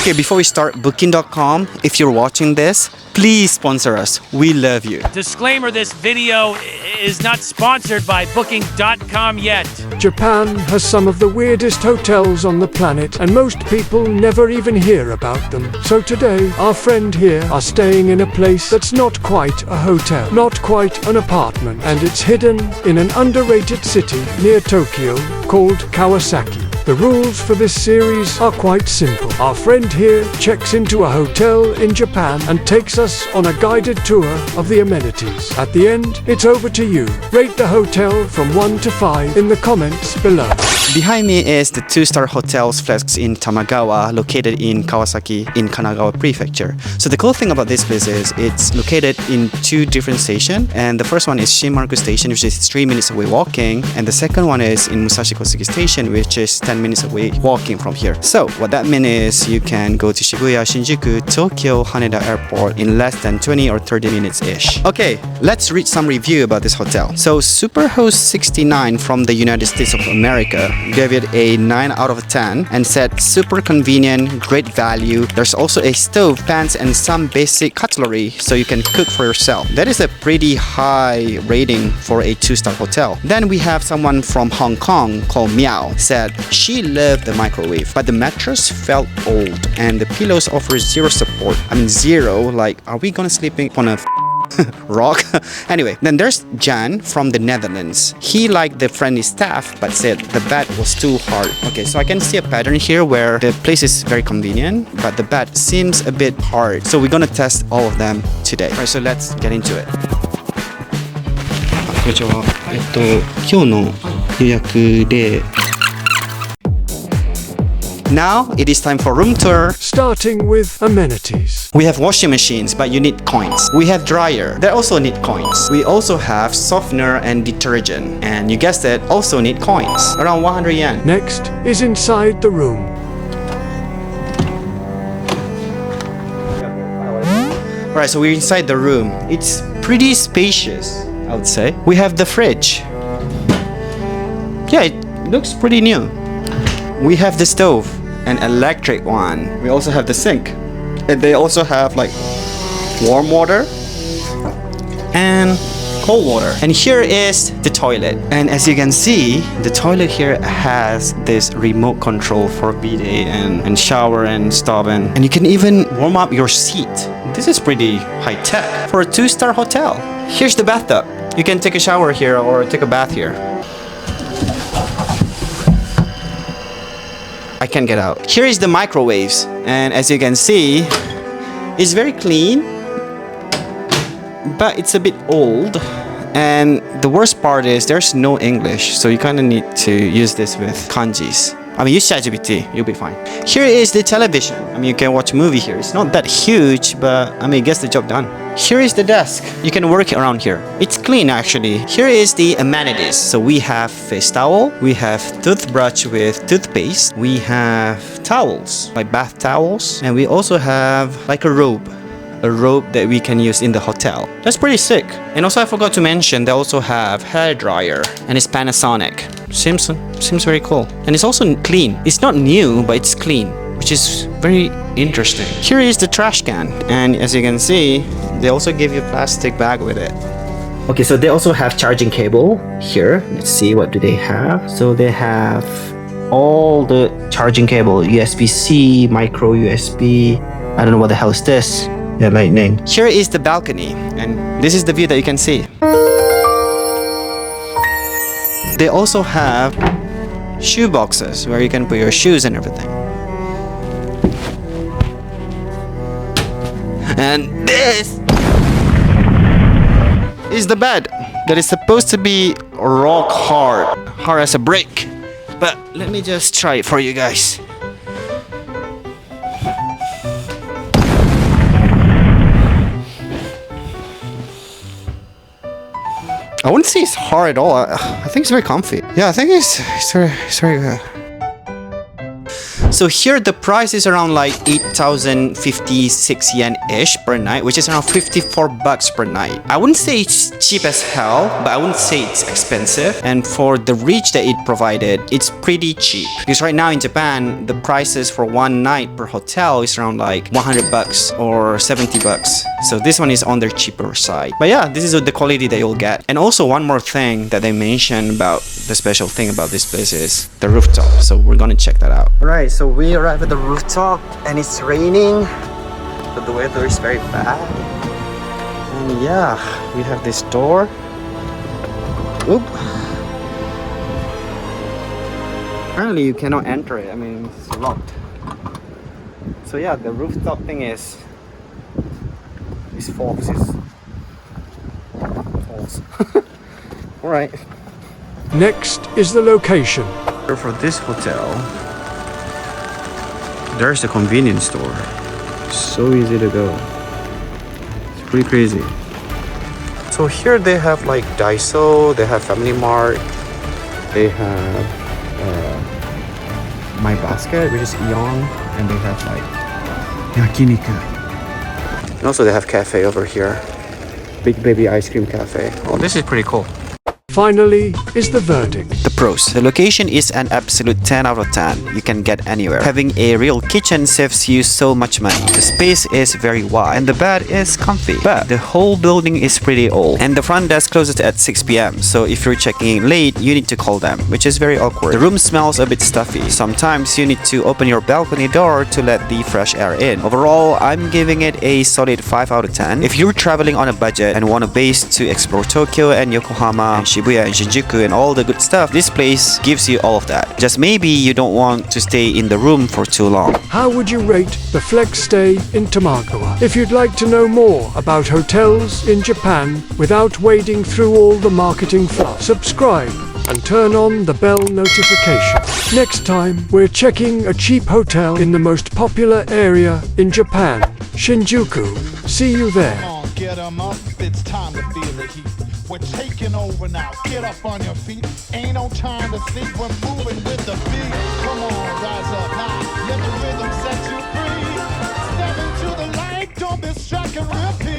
Okay, before we start, Booking.com, if you're watching this, please sponsor us. We love you. Disclaimer, this video is not sponsored by Booking.com yet. Japan has some of the weirdest hotels on the planet, and most people never even hear about them. So today, our friend here are staying in a place that's not quite a hotel, not quite an apartment, and it's hidden in an underrated city near Tokyo called Kawasaki. The rules for this series are quite simple. Our friend here checks into a hotel in Japan and takes us on a guided tour of the amenities. At the end, it's over to you. Rate the hotel from 1 to 5 in the comments below. Behind me is the 2-star hotels Flex in Tamagawa, located in Kawasaki in Kanagawa Prefecture. So the cool thing about this place is it's located in 2 different stations, and the first one is Shinmaku Station, which is 3 minutes away walking, and the second one is in Musashi Kosugi Station, which is 10 minutes away walking from here. So what that means is you can go to Shibuya, Shinjuku, Tokyo, Haneda Airport in less than 20 or 30 minutes-ish. Okay, let's read some review about this hotel. So Superhost69 from the United States of America gave it a 9 out of 10 and said super convenient, great value. There's also a stove, pans, and some basic cutlery so you can cook for yourself. That is a pretty high rating for a 2-star hotel. Then we have someone from Hong Kong called Meow said she loved the microwave, but the mattress felt old and the pillows offer zero support. I mean zero, like are we gonna sleep on a rock? Anyway, then there's Jan from the Netherlands. He liked the friendly staff but said the bed was too hard. Okay, so I can see a pattern here where the place is very convenient but the bed seems a bit hard. So we're gonna test all of them today. Alright, so let's get into it. こんにちは。今日の予約で Now it is time for room tour. Starting with amenities. We have washing machines, but you need coins. We have dryer, that also need coins. We also have softener and detergent, and you guessed it, also need coins, around 100 yen. Next is inside the room. Alright, so we're inside the room. It's pretty spacious, I would say. We have the fridge. Yeah, it looks pretty new. We have the stove, an electric one. We also have the sink. And they also have like warm water and cold water. And here is the toilet. And as you can see, the toilet here has this remote control for bidet and shower and stove. And you can even warm up your seat. This is pretty high tech for a 2-star hotel. Here's the bathtub. You can take a shower here or take a bath here. I can't get out. Here is the microwaves, and as you can see, it's very clean, but it's a bit old. And the worst part is there's no English, so you kind of need to use this with kanjis. I mean, use ChatGPT, you'll be fine. Here is the television. I mean, you can watch a movie here. It's not that huge, but I mean, it gets the job done. Here is the desk. You can work around here. It's clean, actually. Here is the amenities. So we have face towel. We have toothbrush with toothpaste. We have towels, like bath towels. And we also have like a robe that we can use in the hotel. That's pretty sick. And also I forgot to mention they also have hair dryer, and it's Panasonic. Seems very cool. And it's also clean. It's not new, but it's clean, which is very interesting. Here is the trash can, and as you can see, they also give you a plastic bag with it. Okay, so they also have charging cable here. Let's see, what do they have? So they have all the charging cable, USB-C, micro USB. I don't know what the hell is this. Yeah, lightning. Here is the balcony, and this is the view that you can see. They also have shoe boxes where you can put your shoes and everything. And this is the bed that is supposed to be rock hard as a brick. But let me just try it for you guys. I wouldn't say it's hard at all. I think it's very comfy. Yeah, I think it's very good. So here the price is around like 8,056 yen-ish per night, which is around 54 bucks per night. I wouldn't say it's cheap as hell, but I wouldn't say it's expensive. And for the reach that it provided, it's pretty cheap. Because right now in Japan, the prices for one night per hotel is around like 100 bucks or 70 bucks. So this one is on their cheaper side. But yeah, this is the quality that you'll get. And also one more thing that they mentioned about the special thing about this place is the rooftop. So we're gonna check that out. Alright, so we arrived at the rooftop and it's raining, but the weather is very bad. And yeah, we have this door. Oop. Apparently you cannot enter it. I mean, it's locked. So yeah, the rooftop thing is false. It's false. Alright. Next is the location. For this hotel, there's a convenience store. So easy to go. It's pretty crazy. So here they have like Daiso, they have Family Mart, they have My Basket, which is Eon, and they have like Yakiniku. And also they have cafe over here. Big Baby Ice Cream Cafe. Oh, this is pretty cool. Finally is the verdict. The pros. The location is an absolute 10 out of 10. You can get anywhere. Having a real kitchen saves you so much money. The space is very wide and the bed is comfy. But the whole building is pretty old. And the front desk closes at 6 p.m. So if you're checking in late, you need to call them, which is very awkward. The room smells a bit stuffy. Sometimes you need to open your balcony door to let the fresh air in. Overall, I'm giving it a solid 5 out of 10. If you're traveling on a budget and want a base to explore Tokyo and Yokohama and Shibuya and Shinjuku and all the good stuff, this place gives you all of that. Just maybe you don't want to stay in the room for too long. How would you rate the Flexstay in Tamagawa? If you'd like to know more about hotels in Japan without wading through all the marketing fluff, subscribe and turn on the bell notification. Next time, we're checking a cheap hotel in the most popular area in Japan, Shinjuku. See you there. Come on, get 'em up, it's time to feel the heat. We're taking over now, get up on your feet. Ain't no time to sleep, we're moving with the beat. Come on, rise up now, let the rhythm set you free. Step into the light, don't be struck and repeat.